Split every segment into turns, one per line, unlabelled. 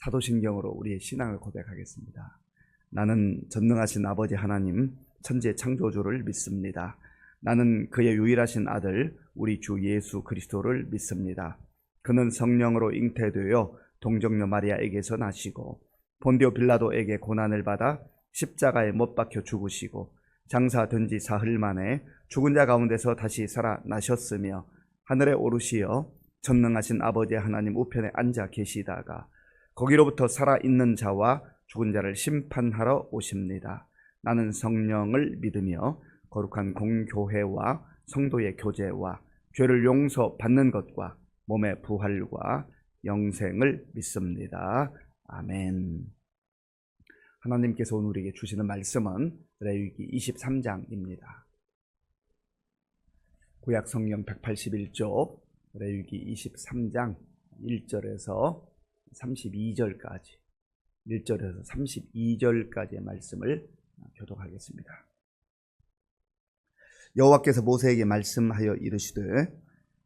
사도신경으로 우리의 신앙을 고백하겠습니다. 나는 전능하신 아버지 하나님 천지 창조주를 믿습니다. 나는 그의 유일하신 아들 우리 주 예수 그리스도를 믿습니다. 그는 성령으로 잉태되어 동정녀 마리아에게서 나시고 본디오 빌라도에게 고난을 받아 십자가에 못 박혀 죽으시고 장사된 지 사흘 만에 죽은 자 가운데서 다시 살아나셨으며 하늘에 오르시어 전능하신 아버지 하나님 우편에 앉아 계시다가 거기로부터 살아있는 자와 죽은 자를 심판하러 오십니다. 나는 성령을 믿으며 거룩한 공교회와 성도의 교제와 죄를 용서받는 것과 몸의 부활과 영생을 믿습니다. 아멘. 하나님께서 오늘 우리에게 주시는 말씀은 레위기 23장입니다. 구약 성경 181쪽 레위기 23장 1절에서 32절까지 1절에서 32절까지의 말씀을 교독하겠습니다. 여호와께서 모세에게 말씀하여 이르시되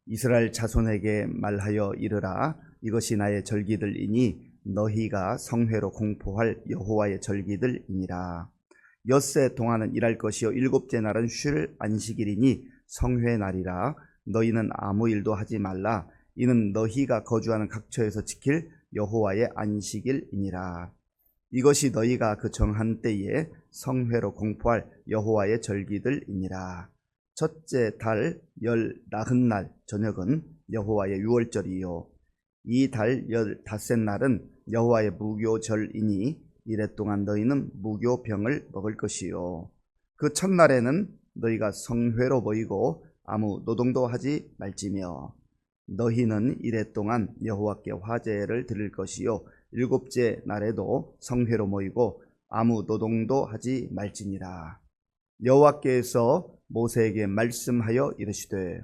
이스라엘 자손에게 말하여 이르라. 이것이 나의 절기들이니 너희가 성회로 공포할 여호와의 절기들이니라. 엿새 동안은 일할 것이요 일곱째 날은 쉴 안식일이니 성회 날이라. 너희는 아무 일도 하지 말라. 이는 너희가 거주하는 각처에서 지킬 여호와의 안식일이니라. 이것이 너희가 그 정한 때에 성회로 공포할 여호와의 절기들이니라. 첫째 달 열 나흔날 저녁은 여호와의 유월절이요 이 달 15날은 여호와의 무교절이니 이래 동안 너희는 무교병을 먹을 것이요 그 첫날에는 너희가 성회로 모이고 아무 노동도 하지 말지며 너희는 이래 동안 여호와께 화제를 드릴 것이요 일곱째 날에도 성회로 모이고 아무 노동도 하지 말지니라. 여호와께서 모세에게 말씀하여 이르시되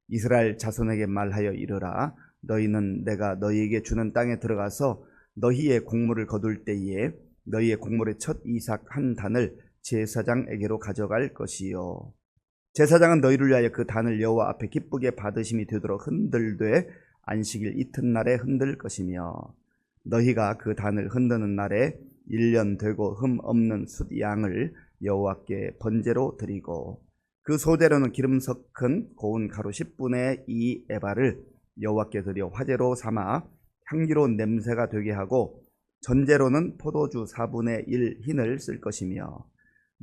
이스라엘 자손에게 말하여 이르라. 너희는 내가 너희에게 주는 땅에 들어가서 너희의 곡물을 거둘 때에 너희의 곡물의 첫 이삭 한 단을 제사장에게로 가져갈 것이요 제사장은 너희를 위하여 그 단을 여호와 앞에 기쁘게 받으심이 되도록 흔들되 안식일 이튿날에 흔들 것이며 너희가 그 단을 흔드는 날에 1년 되고 흠 없는 숫 양을 여호와께 번제로 드리고 그 소재로는 기름 섞은 고운 가루 10분의 2 에바를 여호와께 드려 화제로 삼아 향기로운 냄새가 되게 하고 전제로는 포도주 4분의 1 흰을 쓸 것이며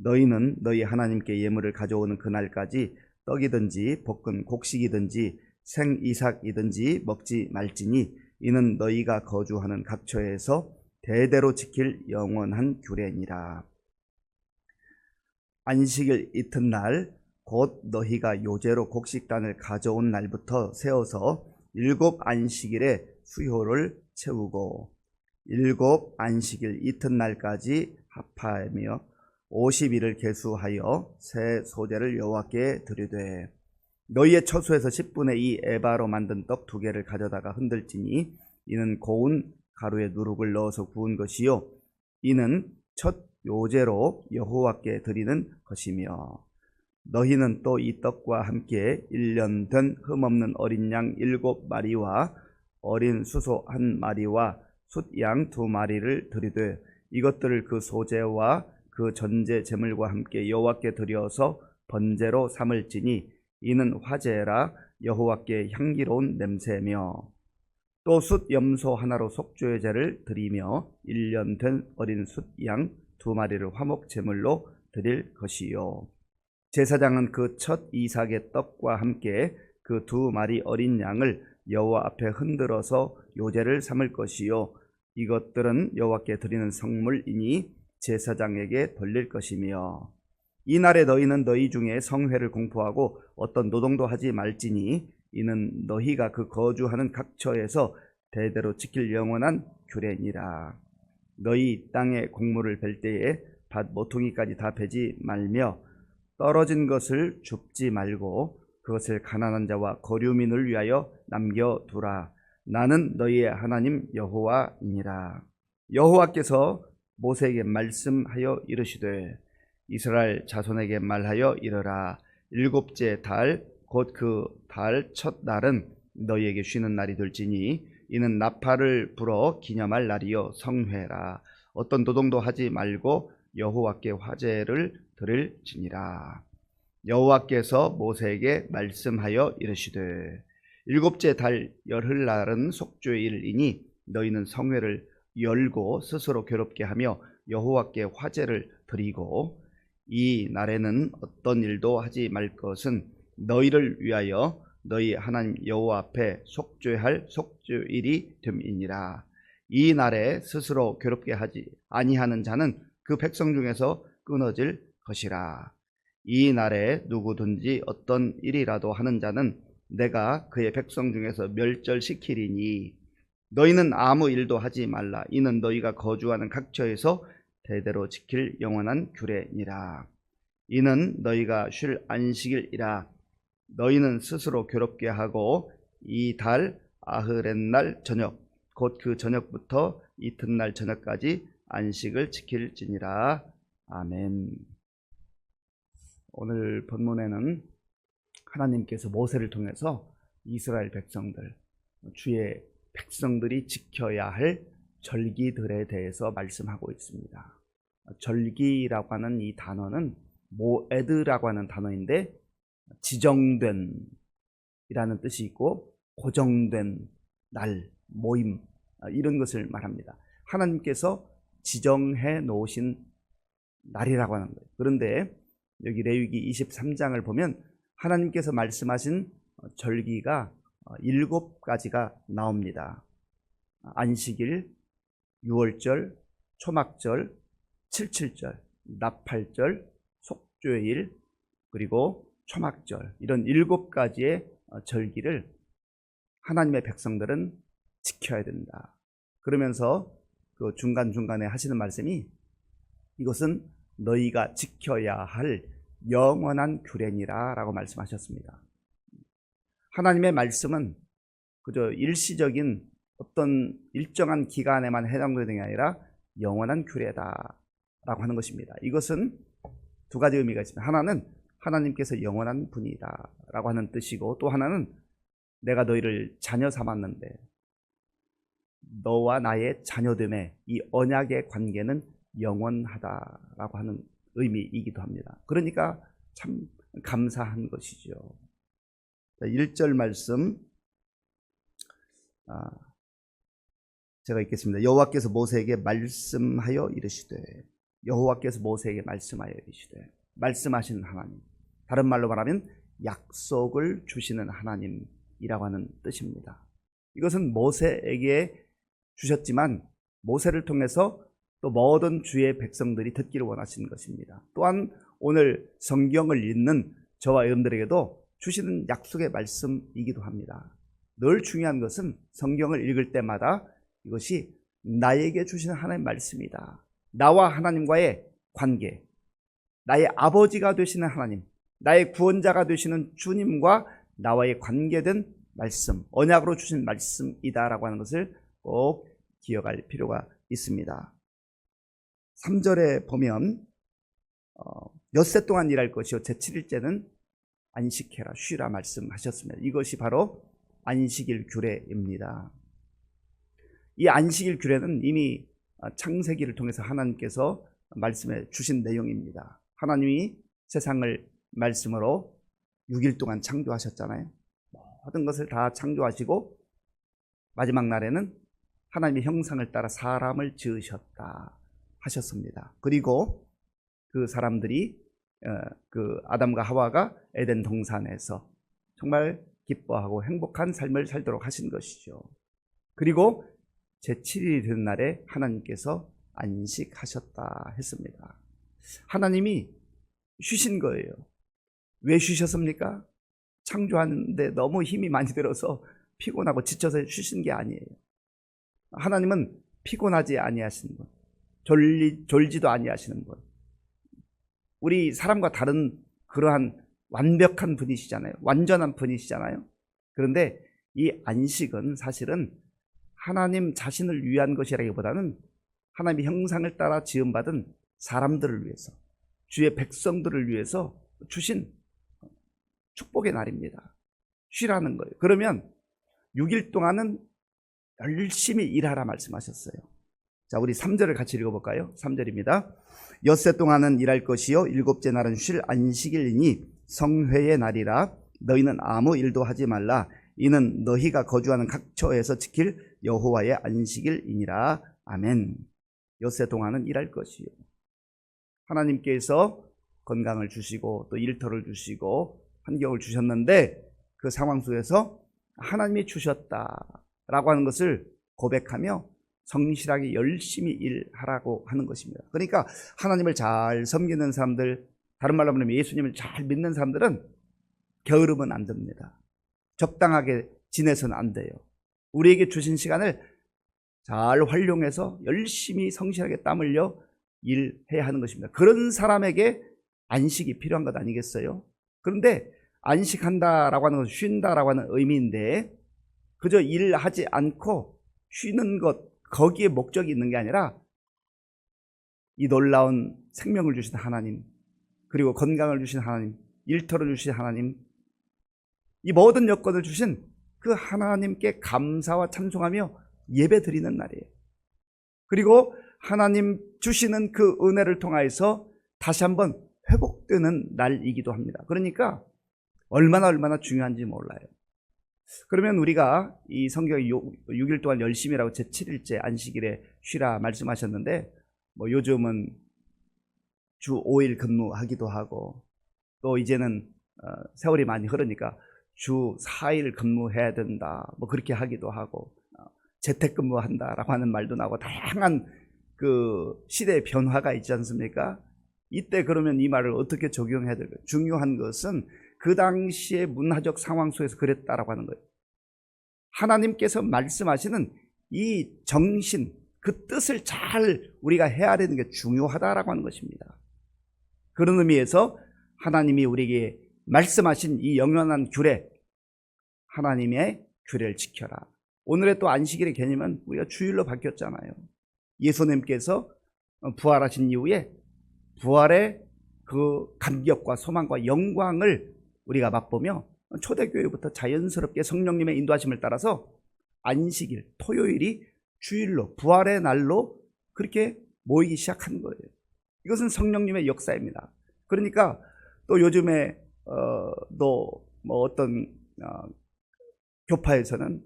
너희는 너희 하나님께 예물을 가져오는 그날까지 떡이든지 볶은 곡식이든지 생이삭이든지 먹지 말지니 이는 너희가 거주하는 각처에서 대대로 지킬 영원한 규례니라. 안식일 이튿날 곧 너희가 요제로 곡식단을 가져온 날부터 세어서 7 안식일에 수효를 채우고 7 안식일 이튿날까지 합하며 50일을 계수하여 새 소재를 여호와께 드리되 너희의 처소에서 10분의 2 에바로 만든 떡 2개를 가져다가 흔들지니 이는 고운 가루에 누룩을 넣어서 구운 것이요 이는 첫 요제로 여호와께 드리는 것이며 너희는 또 이 떡과 함께 1년 된 흠없는 어린 양 7마리와 어린 수소 1마리와 숫양 2마리를 드리되 이것들을 그 소제와 그 전제 제물과 함께 여호와께 드려서 번제로 삼을지니 이는 화제라 여호와께 향기로운 냄새며 또 숫 염소 하나로 속죄의 제를 드리며 1년 된 어린 숫양 2마리를 화목 제물로 드릴 것이요 제사장은 그 첫 이삭의 떡과 함께 그 2마리 어린 양을 여호와 앞에 흔들어서 요제를 삼을 것이요 이것들은 여호와께 드리는 성물이니 제사장에게 돌릴 것이며 이날에 너희는 너희 중에 성회를 공포하고 어떤 노동도 하지 말지니 이는 너희가 그 거주하는 각처에서 대대로 지킬 영원한 규례니라. 너희 땅에 곡물을 벨 때에 밭 모퉁이까지 다 베지 말며 떨어진 것을 줍지 말고 그것을 가난한 자와 거류민을 위하여 남겨두라. 나는 너희의 하나님 여호와이니라. 여호와께서 모세에게 말씀하여 이르시되 이스라엘 자손에게 말하여 이르라. 7째 달 곧 그 달 첫 날은 너희에게 쉬는 날이 될지니 이는 나팔을 불어 기념할 날이요 성회라. 어떤 노동도 하지 말고 여호와께 화제를 드릴지니라. 여호와께서 모세에게 말씀하여 이르시되 일곱째 달 열흘날은 속죄일이니 너희는 성회를 열고 스스로 괴롭게 하며 여호와께 화제를 드리고 이 날에는 어떤 일도 하지 말 것은 너희를 위하여 너희 하나님 여호와 앞에 속죄할 속죄일이 됨이니라. 이 날에 스스로 괴롭게 하지 아니하는 자는 그 백성 중에서 끊어질 것이라. 이 날에 누구든지 어떤 일이라도 하는 자는 내가 그의 백성 중에서 멸절시키리니 너희는 아무 일도 하지 말라. 이는 너희가 거주하는 각처에서 대대로 지킬 영원한 규례니라. 이는 너희가 쉴 안식일이라. 너희는 스스로 괴롭게 하고 이 달 아흐렛날 저녁 곧 그 저녁부터 이튿날 저녁까지 안식을 지킬지니라. 아멘. 오늘 본문에는 하나님께서 모세를 통해서 이스라엘 백성들, 주의 백성들이 지켜야 할 절기들에 대해서 말씀하고 있습니다. 절기라고 하는 이 단어는 모에드라고 하는 단어인데 지정된 이라는 뜻이 있고 고정된 날, 모임 이런 것을 말합니다. 하나님께서 지정해 놓으신 날이라고 하는 거예요. 그런데 여기 레위기 23장을 보면 하나님께서 말씀하신 절기가 7가지가 나옵니다. 안식일, 유월절, 초막절, 칠칠절, 나팔절, 속죄일, 그리고 초막절, 이런 7가지의 절기를 하나님의 백성들은 지켜야 된다. 그러면서 그 중간중간에 하시는 말씀이 이것은 너희가 지켜야 할 영원한 규례니라 라고 말씀하셨습니다. 하나님의 말씀은 그저 일시적인 어떤 일정한 기간에만 해당되는 게 아니라 영원한 규례다 라고 하는 것입니다. 이것은 두 가지 의미가 있습니다. 하나는 하나님께서 영원한 분이다 라고 하는 뜻이고, 또 하나는 내가 너희를 자녀 삼았는데 너와 나의 자녀됨의 이 언약의 관계는 영원하다라고 하는 의미이기도 합니다. 그러니까 참 감사한 것이죠. 1절 말씀 제가 읽겠습니다. 여호와께서 모세에게 말씀하여 이르시되, 여호와께서 모세에게 말씀하여 이르시되, 말씀하시는 하나님, 다른 말로 말하면 약속을 주시는 하나님이라고 하는 뜻입니다. 이것은 모세에게 주셨지만 모세를 통해서 또 모든 주의 백성들이 듣기를 원하시는 것입니다. 또한 오늘 성경을 읽는 저와 여러분들에게도 주시는 약속의 말씀이기도 합니다. 늘 중요한 것은 성경을 읽을 때마다 이것이 나에게 주시는 하나님의 말씀이다. 나와 하나님과의 관계, 나의 아버지가 되시는 하나님, 나의 구원자가 되시는 주님과 나와의 관계된 말씀, 언약으로 주신 말씀이다라고 하는 것을 꼭 기억할 필요가 있습니다. 3절에 보면 엿새 동안 일할 것이요 제7일째는 안식해라, 쉬라 말씀하셨습니다. 이것이 바로 안식일 규례입니다. 이 안식일 규례는 이미 창세기를 통해서 하나님께서 말씀해 주신 내용입니다. 하나님이 세상을 말씀으로 6일 동안 창조하셨잖아요. 모든 것을 다 창조하시고 마지막 날에는 하나님의 형상을 따라 사람을 지으셨다 하셨습니다. 그리고 그 사람들이 그 아담과 하와가 에덴 동산에서 정말 기뻐하고 행복한 삶을 살도록 하신 것이죠. 그리고 제7일이 되는 날에 하나님께서 안식하셨다 했습니다. 하나님이 쉬신 거예요. 왜 쉬셨습니까? 창조하는데 너무 힘이 많이 들어서 피곤하고 지쳐서 쉬신 게 아니에요. 하나님은 피곤하지 아니하시는 분, 졸지도 아니하시는 분, 우리 사람과 다른 그러한 완벽한 분이시잖아요. 완전한 분이시잖아요. 그런데 이 안식은 사실은 하나님 자신을 위한 것이라기보다는 하나님의 형상을 따라 지음받은 사람들을 위해서, 주의 백성들을 위해서 주신 축복의 날입니다. 쉬라는 거예요. 그러면 6일 동안은 열심히 일하라 말씀하셨어요. 자, 우리 3절을 같이 읽어볼까요? 3절입니다. 엿새 동안은 일할 것이요 일곱째 날은 쉴 안식일이니 성회의 날이라. 너희는 아무 일도 하지 말라. 이는 너희가 거주하는 각 처에서 지킬 여호와의 안식일이니라. 아멘. 엿새 동안은 일할 것이요. 하나님께서 건강을 주시고 또 일터를 주시고 환경을 주셨는데 그 상황 속에서 하나님이 주셨다라고 하는 것을 고백하며 성실하게 열심히 일하라고 하는 것입니다. 그러니까 하나님을 잘 섬기는 사람들, 다른 말로 하면 예수님을 잘 믿는 사람들은 게으르면 안 됩니다. 적당하게 지내서는 안 돼요. 우리에게 주신 시간을 잘 활용해서 열심히 성실하게 땀 흘려 일해야 하는 것입니다. 그런 사람에게 안식이 필요한 것 아니겠어요? 그런데 안식한다라고 하는 것은 쉰다라고 하는 의미인데 그저 일하지 않고 쉬는 것, 거기에 목적이 있는 게 아니라 이 놀라운 생명을 주신 하나님, 그리고 건강을 주신 하나님, 일터를 주신 하나님, 이 모든 여건을 주신 그 하나님께 감사와 찬송하며 예배 드리는 날이에요. 그리고 하나님 주시는 그 은혜를 통하여서 다시 한번 회복되는 날이기도 합니다. 그러니까 얼마나 중요한지 몰라요. 그러면 우리가 이 성경에 6일 동안 열심히 일하고 제7일째 안식일에 쉬라 말씀하셨는데 요즘은 주 5일 근무하기도 하고 또 이제는 세월이 많이 흐르니까 주 4일 근무해야 된다 그렇게 하기도 하고 재택근무한다라고 하는 말도 나오고 다양한 그 시대의 변화가 있지 않습니까? 이때 그러면 이 말을 어떻게 적용해야 될까요? 중요한 것은 그 당시의 문화적 상황 속에서 그랬다라고 하는 거예요. 하나님께서 말씀하시는 이 정신, 그 뜻을 잘 우리가 헤아리는 게 중요하다라고 하는 것입니다. 그런 의미에서 하나님이 우리에게 말씀하신 이 영원한 규례, 하나님의 규례를 지켜라. 오늘의 또 안식일의 개념은 우리가 주일로 바뀌었잖아요. 예수님께서 부활하신 이후에 부활의 그 감격과 소망과 영광을 우리가 맛보며 초대교회부터 자연스럽게 성령님의 인도하심을 따라서 안식일, 토요일이 주일로, 부활의 날로 그렇게 모이기 시작한 거예요. 이것은 성령님의 역사입니다. 그러니까 또 요즘에 또 어떤 교파에서는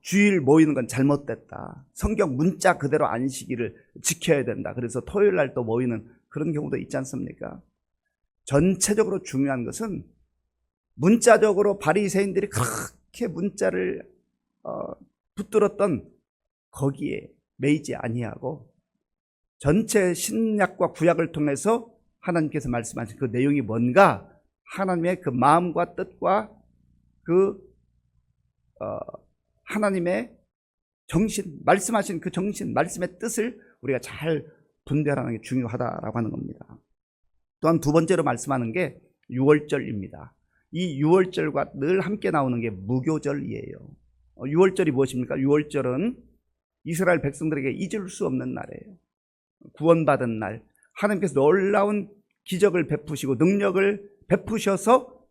주일 모이는 건 잘못됐다. 성경 문자 그대로 안식일을 지켜야 된다. 그래서 토요일 날 또 모이는 그런 경우도 있지 않습니까? 전체적으로 중요한 것은 문자적으로 바리새인들이 그렇게 문자를 붙들었던 거기에 매이지 아니하고 전체 신약과 구약을 통해서 하나님께서 말씀하신 그 내용이 뭔가 하나님의 그 마음과 뜻과 그 하나님의 정신, 말씀하신 그 정신, 말씀의 뜻을 우리가 잘 분별하는 게 중요하다라고 하는 겁니다. 또한 두 번째로 말씀하는 게 유월절입니다. 이 유월절과 늘 함께 나오는 게 무교절이에요. 유월절이 무엇입니까? 유월절은 이스라엘 백성들에게 잊을 수 없는 날이에요. 구원받은 날, 하나님께서 놀라운 기적을 베푸시고 능력을 베푸셔서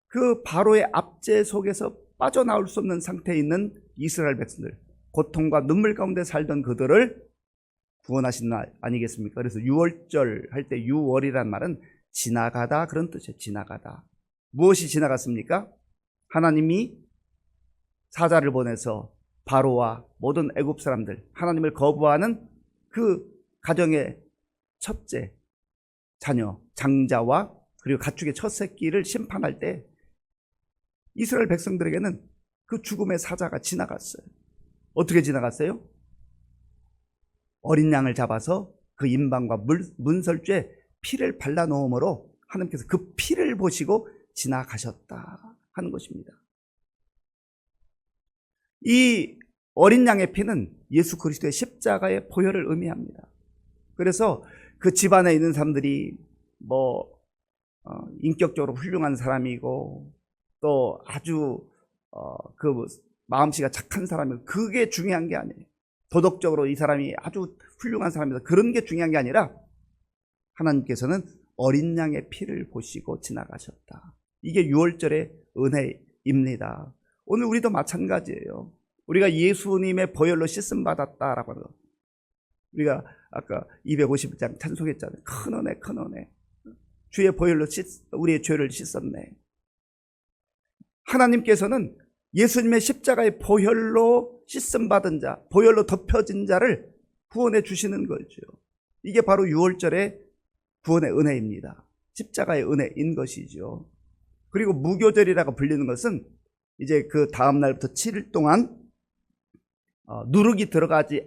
그 바로의 압제 속에서 빠져나올 수 없는 상태에 있는 이스라엘 백성들, 고통과 눈물 가운데 살던 그들을 구원하신 날 아니겠습니까? 그래서 유월절 할 때 유월이란 말은 지나가다 그런 뜻이에요. 지나가다. 무엇이 지나갔습니까? 하나님이 사자를 보내서 바로와 모든 애굽 사람들, 하나님을 거부하는 그 가정의 첫째 자녀, 장자와 그리고 가축의 첫 새끼를 심판할 때 이스라엘 백성들에게는 그 죽음의 사자가 지나갔어요. 어떻게 지나갔어요? 어린 양을 잡아서 그 임방과 문설주에 피를 발라놓음으로 하나님께서 그 피를 보시고 지나가셨다 하는 것입니다. 이 어린 양의 피는 예수 그리스도의 십자가의 보혈을 의미합니다. 그래서 그 집안에 있는 사람들이 인격적으로 훌륭한 사람이고 또 아주 그 마음씨가 착한 사람이고 그게 중요한 게 아니에요. 도덕적으로 이 사람이 아주 훌륭한 사람이다. 그런 게 중요한 게 아니라 하나님께서는 어린 양의 피를 보시고 지나가셨다. 이게 유월절의 은혜입니다. 오늘 우리도 마찬가지예요. 우리가 예수님의 보혈로 씻음 받았다라고 하는 거. 우리가 아까 250장 찬송했잖아요. 큰 은혜, 큰 은혜. 주의 보혈로 우리의 죄를 씻었네. 하나님께서는 예수님의 십자가의 보혈로 씻음 받은 자, 보혈로 덮여진 자를 구원해 주시는 거죠. 이게 바로 6월절의 구원의 은혜입니다. 십자가의 은혜인 것이죠. 그리고 무교절이라고 불리는 것은 이제 그 다음 날부터 7일 동안 누룩이 들어가지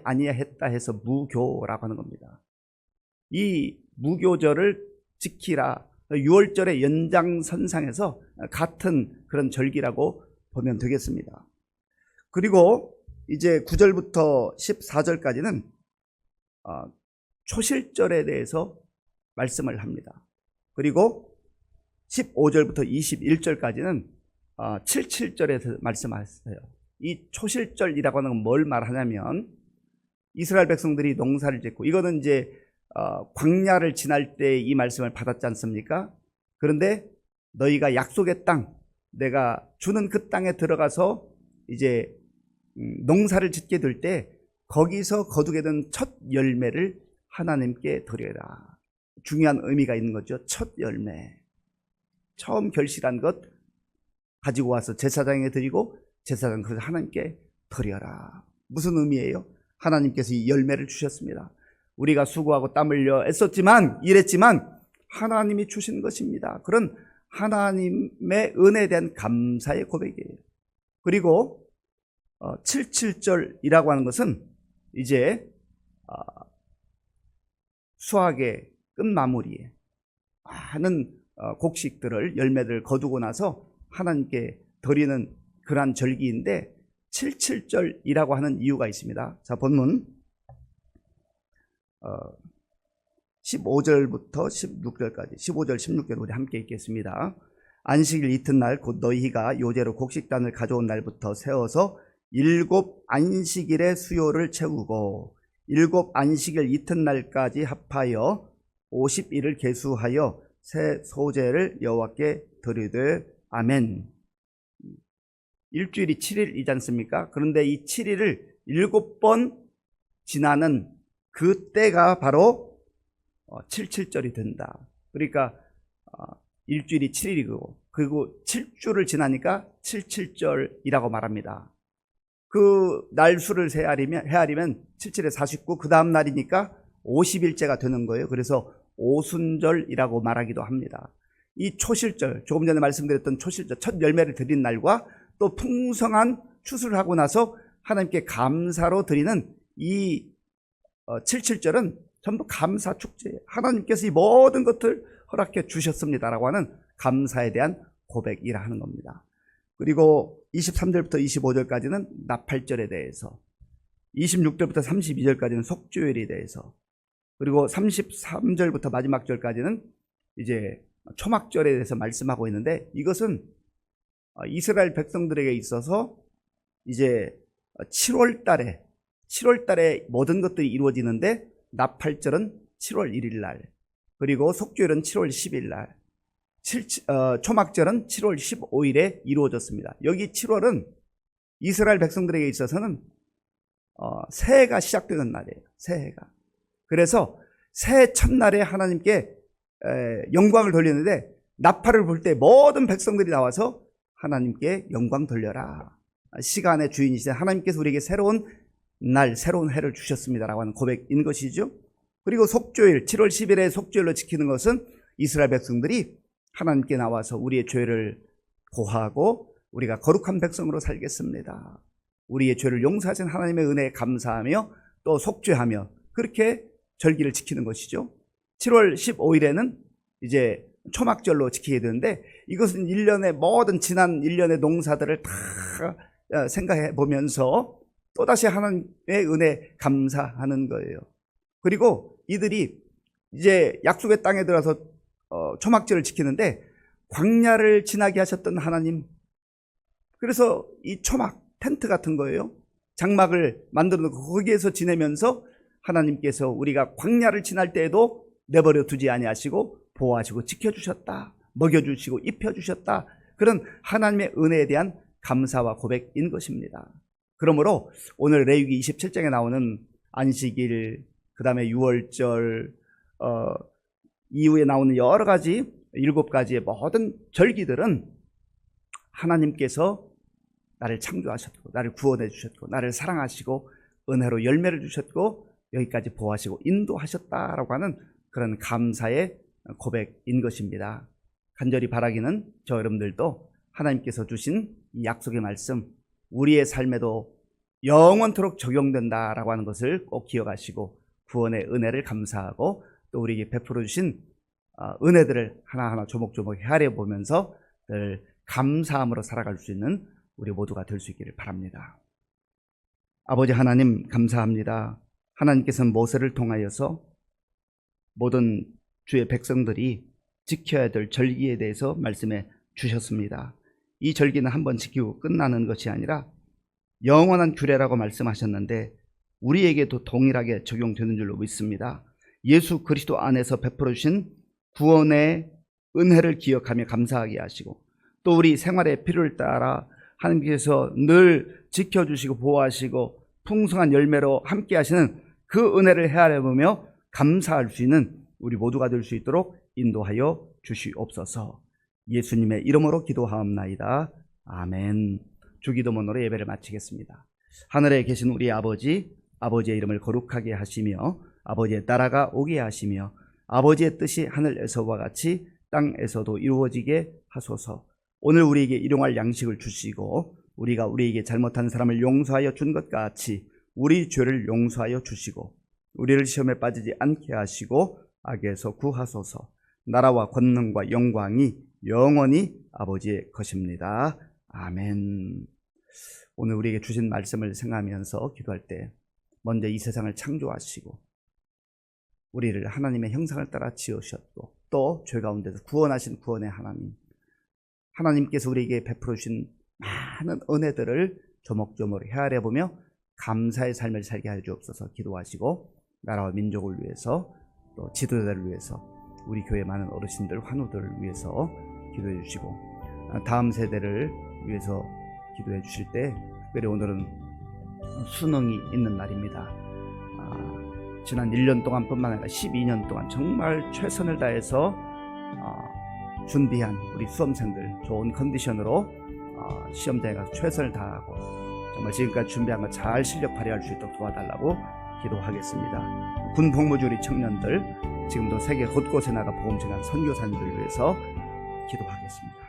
아니했다 해서 무교라고 하는 겁니다. 이 무교절을 지키라. 6월절의 연장선상에서 같은 그런 절기라고 보면 되겠습니다. 그리고 이제 9절부터 14절까지는 초실절에 대해서 말씀을 합니다. 그리고 15절부터 21절까지는 77절에서 말씀하세요. 이 초실절이라고 하는 건 뭘 말하냐면 이스라엘 백성들이 농사를 짓고, 이거는 이제 광야를 지날 때 이 말씀을 받았지 않습니까? 그런데 너희가 약속의 땅, 내가 주는 그 땅에 들어가서 이제 농사를 짓게 될 때 거기서 거두게 된 첫 열매를 하나님께 드려라. 중요한 의미가 있는 거죠. 첫 열매, 처음 결실한 것 가지고 와서 제사장에 드리고 제사장 그래서 하나님께 드려라. 무슨 의미예요? 하나님께서 이 열매를 주셨습니다. 우리가 수고하고 땀 흘려 애썼지만, 일했지만 하나님이 주신 것입니다. 그런 하나님의 은혜에 대한 감사의 고백이에요. 그리고 77절이라고 하는 것은 이제 수학의 끝마무리에 많은 곡식들을, 열매들을 거두고 나서 하나님께 드리는 그러한 절기인데 77절이라고 하는 이유가 있습니다. 자, 본문 15절부터 16절까지, 15절 16절 우리 함께 읽겠습니다. 안식일 이튿날 곧 너희가 요제로 곡식단을 가져온 날부터 세워서 7 안식일의 수요를 채우고 7 안식일 이튿날까지 합하여 50일을 계수하여 새 소제를 여호와께 드리되. 아멘. 일주일이 7일이지 않습니까? 그런데 이 7일을 7번 지나는 그때가 바로 77절이 된다. 그러니까 일주일이 7일이고 그리고 7주를 지나니까 77절이라고 말합니다. 그 날수를 헤아리면 77에 49, 그 다음 날이니까 50일째가 되는 거예요. 그래서 오순절이라고 말하기도 합니다. 이 초실절, 조금 전에 말씀드렸던 초실절, 첫 열매를 드린 날과 또 풍성한 추수를 하고 나서 하나님께 감사로 드리는 이 77절은 전부 감사 축제예요. 하나님께서 이 모든 것을 허락해 주셨습니다라고 하는 감사에 대한 고백이라 하는 겁니다. 그리고 23절부터 25절까지는 나팔절에 대해서, 26절부터 32절까지는 속죄일에 대해서, 그리고 33절부터 마지막 절까지는 이제 초막절에 대해서 말씀하고 있는데, 이것은 이스라엘 백성들에게 있어서 이제 7월 달에 모든 것들이 이루어지는데, 나팔절은 7월 1일 날, 그리고 속죄일은 7월 10일 날, 초막절은 7월 15일에 이루어졌습니다. 여기 7월은 이스라엘 백성들에게 있어서는 새해가 시작되는 날이에요. 새해가. 그래서 새해 첫날에 하나님께 영광을 돌리는데, 나팔을 불 때 모든 백성들이 나와서 하나님께 영광 돌려라. 시간의 주인이신 하나님께서 우리에게 새로운 날, 새로운 해를 주셨습니다라고 하는 고백인 것이죠. 그리고 속죄일, 7월 10일에 속죄일로 지키는 것은 이스라엘 백성들이 하나님께 나와서 우리의 죄를 고하고 우리가 거룩한 백성으로 살겠습니다, 우리의 죄를 용서하신 하나님의 은혜에 감사하며 또 속죄하며 그렇게 절기를 지키는 것이죠. 7월 15일에는 이제 초막절로 지키게 되는데, 이것은 1년의 모든 지난 1년의 농사들을 다 생각해 보면서 또다시 하나님의 은혜에 감사하는 거예요. 그리고 이들이 이제 약속의 땅에 들어서 초막절을 지키는데, 광야를 지나게 하셨던 하나님, 그래서 이 초막 텐트 같은 거예요. 장막을 만들어 놓고 거기에서 지내면서 하나님께서 우리가 광야를 지날 때에도 내버려 두지 아니하시고 보호하시고 지켜주셨다, 먹여주시고 입혀주셨다, 그런 하나님의 은혜에 대한 감사와 고백인 것입니다. 그러므로 오늘 레위기 27장에 나오는 안식일, 그 다음에 유월절, 이후에 나오는 여러 가지 7가지의 모든 절기들은 하나님께서 나를 창조하셨고 나를 구원해 주셨고 나를 사랑하시고 은혜로 열매를 주셨고 여기까지 보호하시고 인도하셨다라고 하는 그런 감사의 고백인 것입니다. 간절히 바라기는 저 여러분들도 하나님께서 주신 이 약속의 말씀 우리의 삶에도 영원토록 적용된다라고 하는 것을 꼭 기억하시고 구원의 은혜를 감사하고 또 우리에게 베풀어 주신 은혜들을 하나하나 조목조목 헤아려 보면서 늘 감사함으로 살아갈 수 있는 우리 모두가 될 수 있기를 바랍니다. 아버지 하나님 감사합니다. 하나님께서는 모세를 통하여서 모든 주의 백성들이 지켜야 될 절기에 대해서 말씀해 주셨습니다. 이 절기는 한번 지키고 끝나는 것이 아니라 영원한 규례라고 말씀하셨는데 우리에게도 동일하게 적용되는 줄로 믿습니다. 예수 그리스도 안에서 베풀어 주신 구원의 은혜를 기억하며 감사하게 하시고 또 우리 생활의 필요를 따라 하나님께서 늘 지켜주시고 보호하시고 풍성한 열매로 함께 하시는 그 은혜를 헤아려보며 감사할 수 있는 우리 모두가 될 수 있도록 인도하여 주시옵소서. 예수님의 이름으로 기도하옵나이다. 아멘. 주기도문으로 예배를 마치겠습니다. 하늘에 계신 우리 아버지, 아버지의 이름을 거룩하게 하시며 아버지의 나라가 오게 하시며 아버지의 뜻이 하늘에서와 같이 땅에서도 이루어지게 하소서. 오늘 우리에게 일용할 양식을 주시고 우리가 우리에게 잘못한 사람을 용서하여 준 것 같이 우리 죄를 용서하여 주시고 우리를 시험에 빠지지 않게 하시고 악에서 구하소서. 나라와 권능과 영광이 영원히 아버지의 것입니다. 아멘. 오늘 우리에게 주신 말씀을 생각하면서 기도할 때 먼저 이 세상을 창조하시고 우리를 하나님의 형상을 따라 지으셨고 또 죄 가운데서 구원하신 구원의 하나님, 하나님께서 우리에게 베풀어 주신 많은 은혜들을 조목조목 헤아려보며 감사의 삶을 살게 하여 주옵소서. 기도하시고 나라와 민족을 위해서 또 지도자들을 위해서 우리 교회 많은 어르신들, 환우들을 위해서 기도해 주시고 다음 세대를 위해서 기도해 주실 때 특별히 오늘은 수능이 있는 날입니다. 지난 1년 동안뿐만 아니라 12년 동안 정말 최선을 다해서 준비한 우리 수험생들 좋은 컨디션으로 시험장에 가서 최선을 다하고 정말 지금까지 준비한 거 잘 실력 발휘할 수 있도록 도와달라고 기도하겠습니다. 군 복무주 우리 청년들 지금도 세계 곳곳에 나가 복음 전하는 선교사님들 위해서 기도하겠습니다.